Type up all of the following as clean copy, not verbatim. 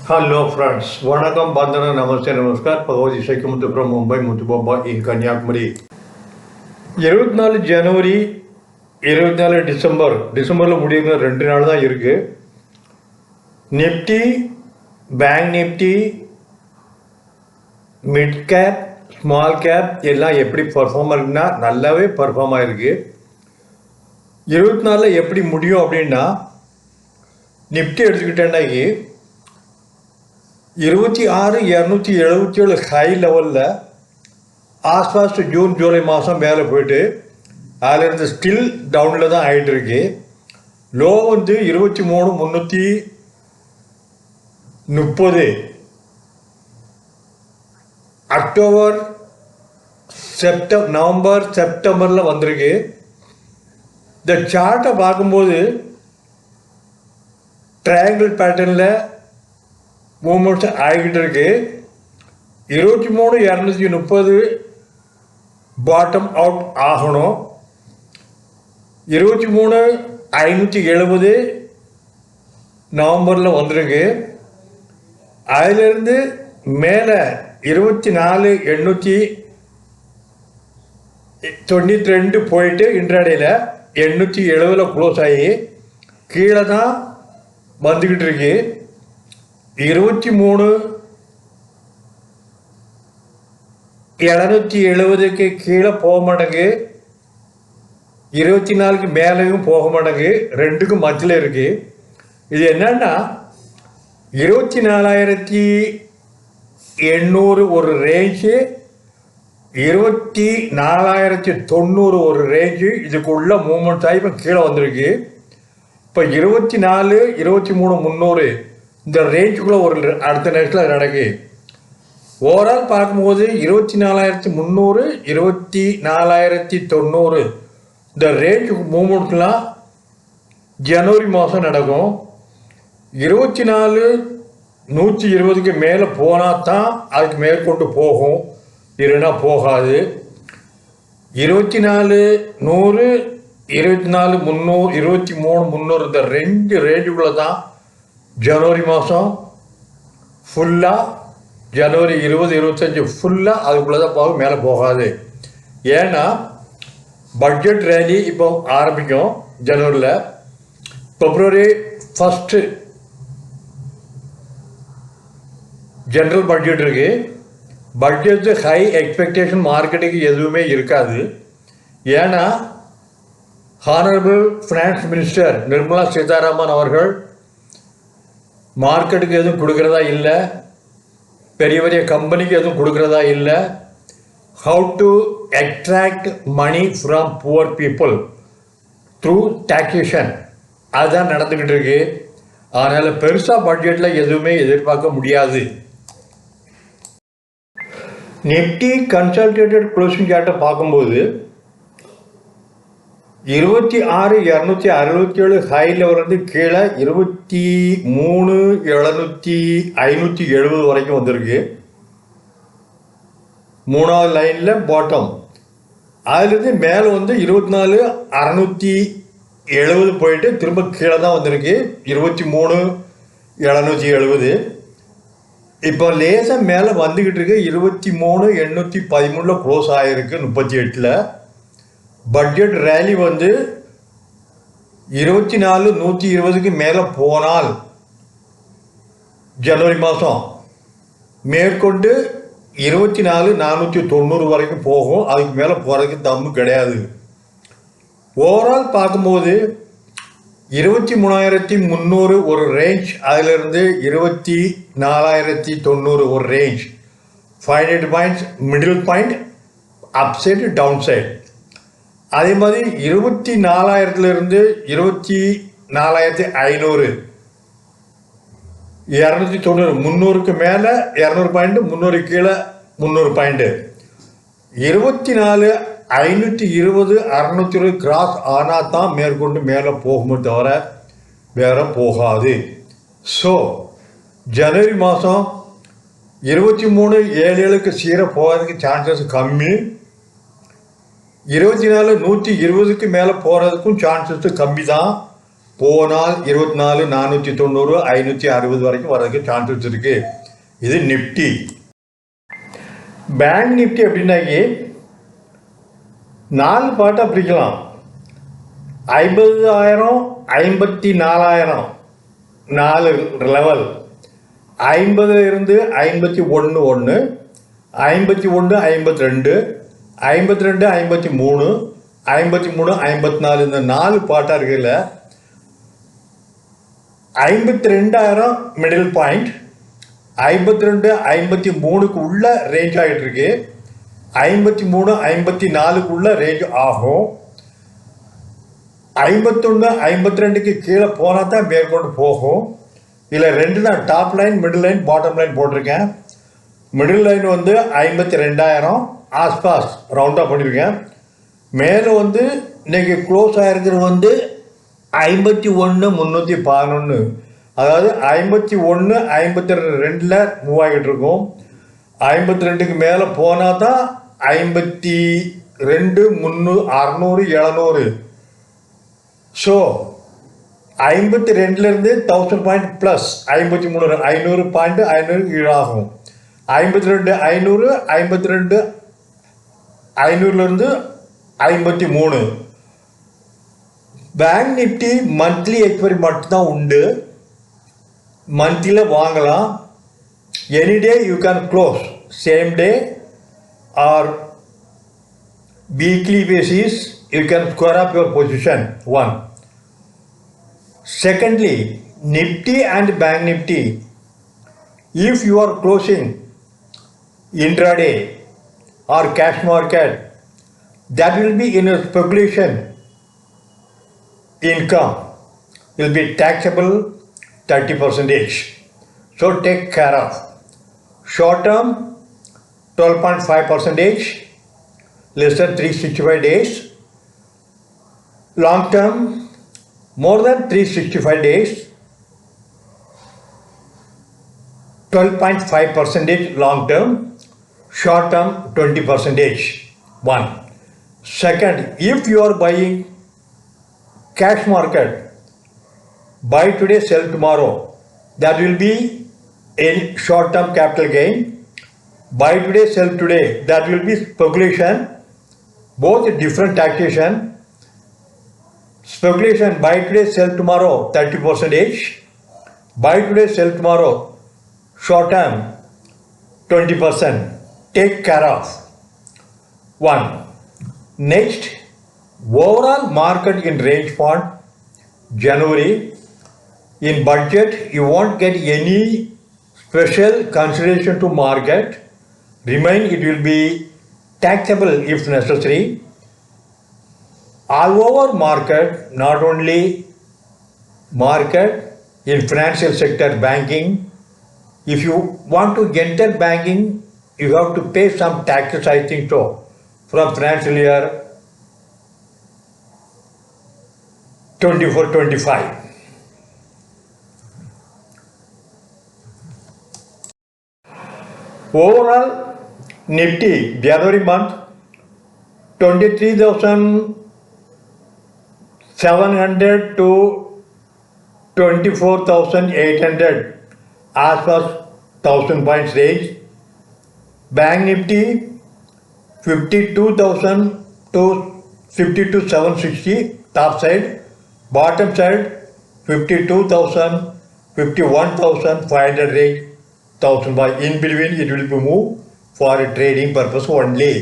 Hello friends, Vanakkam, Bandhana, Namaste, Namaskar, Bhagavad Gita Muthu from Mumbai, Muthu Baba in Kanyakumari. 24 ஜனவரி 24 டிசம்பரில் முடியுங்க 2 நாள் தான் இருக்குது. Nifty, bank Nifty, mid cap, small cap எல்லாம் எப்படி perform இருக்குன்னா நல்லாவே பர்ஃபார்ம் ஆகிருக்கு. 24 எப்படி முடியும் அப்படின்னா, நிஃப்டி எடுத்துக்கிட்டேன்னாக்கி 26,277 ஹை லெவலில் ஆஸ்பாஸ்ட் ஜூன் ஜூலை மாதம் மேலே போயிட்டு அதிலிருந்து ஸ்டில் டவுனில் தான் ஆகிட்டு இருக்கு. லோ வந்து 23,330 அக்டோபர் நவம்பர் செப்டம்பரில் வந்திருக்கு. இந்த சார்ட்டை பார்க்கும்போது ட்ரையாங்கிள் பேட்டர்னில் மூமெண்ட்ஸ் ஆகிக்கிட்டு இருக்கு. 23,230 பாட்டம் அவுட் ஆகணும். 23,570 நவம்பரில் வந்திருக்கு. அதிலிருந்து மேலே 24,892 போயிட்டு இன்ட்ராடேயில் 870 க்ளோஸ் ஆகி கீழே தான் வந்துக்கிட்டு இருக்கு. 23,770க்கு கீழே போக மாட்டேங்கு, 24க்கு மேலேயும் போக மாட்டேங்கு, ரெண்டுக்கும் மத்தியில் இருக்குது. இது என்னன்னா 24,800 ஒரு ரேஞ்சு, 24,090 ஒரு ரேஞ்சு, இதுக்குள்ள மூமெண்ட் ஆகி இப்போ கீழே வந்திருக்கு. இப்போ 24, 23,300 இந்த ரேஞ்சுக்குள்ளே ஒரு அடுத்த நேரத்தில் நடக்கு. ஓவரால் பார்க்கும்போது 24,300, 24,090 இந்த ரேஞ்சு மூமெண்ட்லாம் ஜனவரி மாதம் நடக்கும். 24,120க்கு மேலே போனால் தான் அதுக்கு மேற்கொண்டு போகும், இல்லைன்னா போகாது. 24,100, 24,300, 23,300 இந்த ரெண்டு ரேஞ்சுக்குள்ளே தான் ஜனவரி மாதம் ஃபுல்லாக, ஜனவரி 20, 25 ஃபுல்லாக அதுக்குள்ளே தான் போகும், மேலே போகாது. ஏன்னா பட்ஜெட் ரேலி இப்போ ஆரம்பிக்கும் ஜனவரியில். பிப்ரவரி 1 ஜென்ரல் பட்ஜெட் இருக்குது. பட்ஜெட்டு ஹை எக்ஸ்பெக்டேஷன் மார்க்கெட்டுக்கு எதுவுமே இருக்காது. ஏன்னா honourable finance minister Nirmala Sitharaman அவர்கள் மார்க்கெட்டுக்கு எதுவும் கொடுக்குறதா இல்லை, பெரிய பெரிய கம்பெனிக்கு எதுவும் கொடுக்குறதா இல்லை. How to attract money from poor people through taxation, அதுதான் நடந்துக்கிட்டு இருக்கு. அதனால் பெருசாக பட்ஜெட்டில் எதுவுமே எதிர்பார்க்க முடியாது. நிஃப்டி கன்சல்டேட்டட் க்ளோசிங் சார்ட்டை பார்க்கும்போது 26,267 ஹை லெவலிருந்து கீழே 23,570 வரைக்கும் வந்திருக்கு. 3வது லைனில் பாட்டம். அதுலேருந்து மேலே வந்து 24,670 போயிட்டு திரும்ப கீழே தான் வந்திருக்கு 23,770. இப்போ லேசாக மேலே வந்துக்கிட்டு இருக்கு. 23,813 க்ளோஸ் ஆகிருக்கு 38. பட்ஜெட் ரேலி வந்து 24,120க்கு மேலே போனால் ஜனவரி மாதம் மேற்கொண்டு 24,490 வரைக்கும் போகும். அதுக்கு மேலே போகிறதுக்கு தம்மு கிடையாது. ஓவரால் பார்க்கும்போது 23,300 ஒரு ரேஞ்ச், அதிலிருந்து 24,090 ஒரு range, 500 points middle point, up side down side. அதே மாதிரி 24,000லேருந்து 24,500, 290, 300க்கு மேலே 200 பாயிண்ட்டு, 300 கீழே 300 பாயிண்ட்டு. 24,520, 620 கிராஸ் ஆனால் தான் மேற்கொண்டு மேலே போகுமே தவிர வேறு போகாது. ஸோ ஜனவரி மாதம் 23,770க்கு சீரை போகிறதுக்கு சான்சஸ் கம்மி. 24,120க்கு மேலே போகிறதுக்கும் சான்சஸ் கம்மி தான். போனால் 24, 490, 560 வரைக்கும் வரதுக்கு சான்சஸ் இருக்குது. இது நிஃப்டி. பேங்க் நிஃப்டி அப்படின்னாக்கி 4 பார்ட்டாக பிரிக்கலாம். 50,000, 54,000 4 லெவல். 50 இருந்து 51, 51, 52, 52, 53, 53, 54 இந்த 4 பார்ட்டாக இருக்குல்ல. 52,000 மிடில் பாயிண்ட், 52, 53க்கு உள்ள ரேஞ்ச் ஆகிட்டு இருக்கு. 53, 54க்குள்ள ரேஞ்ச் ஆகும். 51, 52க்கு கீழே போனால் தான் மேற்கொண்டு போகும். இதில் 2 தான், top line, middle line, bottom line போட்டிருக்கேன். மிடில் லைன் வந்து 52,000 ஆஸ்பாஸ் ரவுண்டாக பண்ணியிருக்கேன். மேலே வந்து இன்றைக்கி க்ளோஸ் ஆகிருக்கிறது வந்து 51,311. அதாவது 51, 52 மூவ் ஆகிட்டு இருக்கும். 52க்கு மேலே போனால் தான் 52, 300, 600, 700. ஸோ 52லேருந்து 1000 பாயிண்ட் ப்ளஸ் 53, 500 பாயிண்ட் 500 ஈடாகும். 52, 500, 52, 500லேருந்து 53. பேங்க் நிஃப்டி மந்த்லி எக்ஸ்பைரி மட்டும்தான் உண்டு. மந்த்லியில் வாங்கலாம். Any day you can close, same day or weekly basis you can square up your position. 1. Secondly, Nifty and Bank Nifty, if you are closing intraday or cash market, that will be in a speculation income, will be taxable 30%. So take care of. Short term 12.5%, less than 365 days. Long term more than 365 days, 12.5% long term, short term 20%. 1. Second, if you are buying cash market, buy today, sell tomorrow, that will be in short term capital gain. Buy today, sell today, that will be speculation, both different taxation. Speculation, buy today, sell tomorrow, 30%. Buy today, sell tomorrow, short term 20%. Take care of. 1. Next, overall market in range fund, January. In budget, you won't get any special consideration to market. Remain, it will be taxable if necessary. All over market, not only market, in financial sector, banking. If you want to enter banking, you have to pay some taxes, I think so, from financial year 24-25. Overall, Nifty, January month, 23,700 to 24,800 as per 1000 points range. Bank Nifty 52,000 to 52,760 top side, bottom side 52,000, 51,500 range, 1000 by. In between it will be moved for a trading purpose only.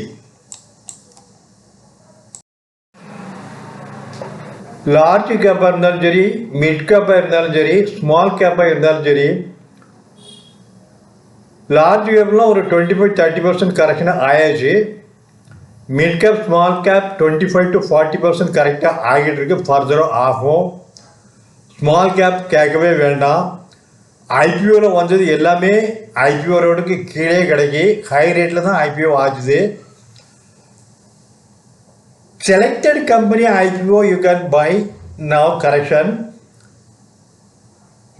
Large கேப்பாக இருந்தாலும் சரி, mid கேப்பாக இருந்தாலும் சரி, small கேப்பாக இருந்தாலும் சரி, large கேப்லாம் ஒரு 25-30% correction ஆயாச்சு. Mid cap, small cap 25 to 40% கரெக்டாக ஆகிட்டு இருக்கு. ஃபர்தரும் ஆகும். ஸ்மால் கேப் கேட்கவே வேண்டாம். ஐபிஓவில் வந்தது எல்லாமே ஐபிஓ ரேட்டுக்கு கீழே கிடைக்கி, ஹை ரேட்டில் தான் IPO ஆச்சுது. Selected company IPO you can buy now. Correction.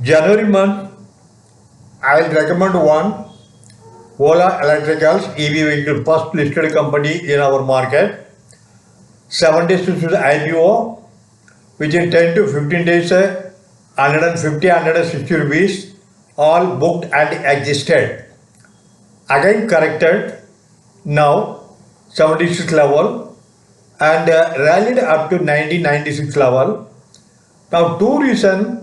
January month, I will recommend one, Ola Electricals, EV vehicle, first listed company in our market. 7 days to the IPO, within 10 to 15 days, 150, 160 rupees, all booked and existed. Again corrected, now 76 level and rallied up to 1996 level. Now two reasons,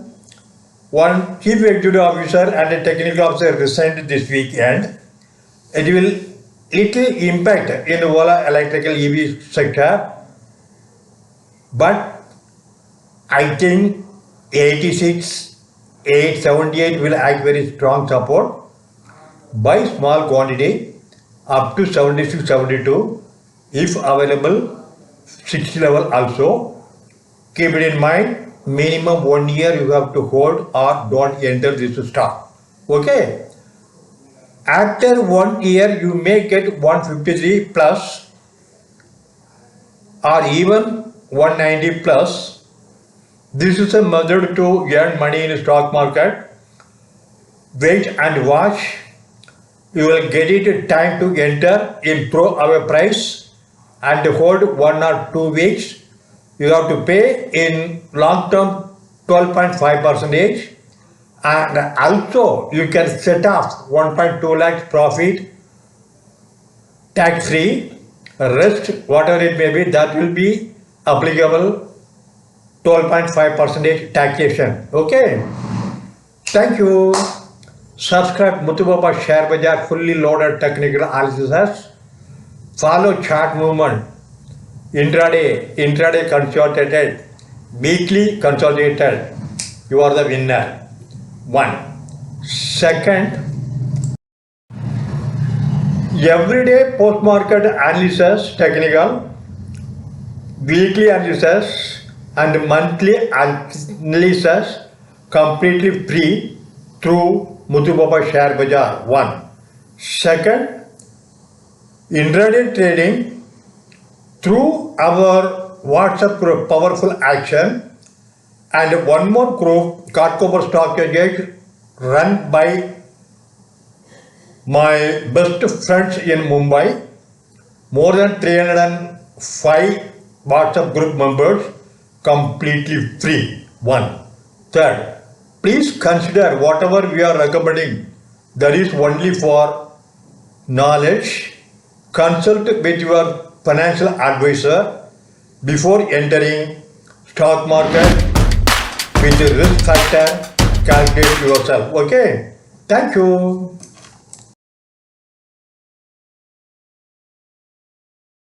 one chief executive officer and a technical officer resigned this weekend. It will little impact in Ola electrical EV sector, but I think 86, 878 will act very strong support. Buy small quantity up to 76, 72 if available, 60 level also. Keep it in mind, minimum 1 year you have to hold or don't enter this stock. Okay. After 1 year you may get 153 plus or even 190 plus. This is a method to earn money in the stock market. Wait and watch. You will get it time to enter in throw away price and hold 1 or 2 weeks. You have to pay in long term 12.5%, and also you can set off 1.2 lakhs profit tax free. Rest whatever it may be, that will be applicable 12.5% taxation. Okay. Thank you. Subscribe Muthu Baba Share Bazaar fully loaded technical analysis. Follow chart movement. Intraday consolidated, weekly consolidated. You are the winner. 1. Second, everyday post-market analysis, technical, weekly analysis and monthly analysis completely free through Muthu Baba Share Bazaar. 1. Second, intraday trading through our WhatsApp group, Powerful Action, and one more group, Copper Stock Exchange, run by my best friends in Mumbai. More than 305 WhatsApp group members, completely free. 1. Third, please consider whatever we are recommending, that is only for knowledge. Consult with your financial advisor before entering stock market with the risk factor. Calculate yourself. Okay. Thank you.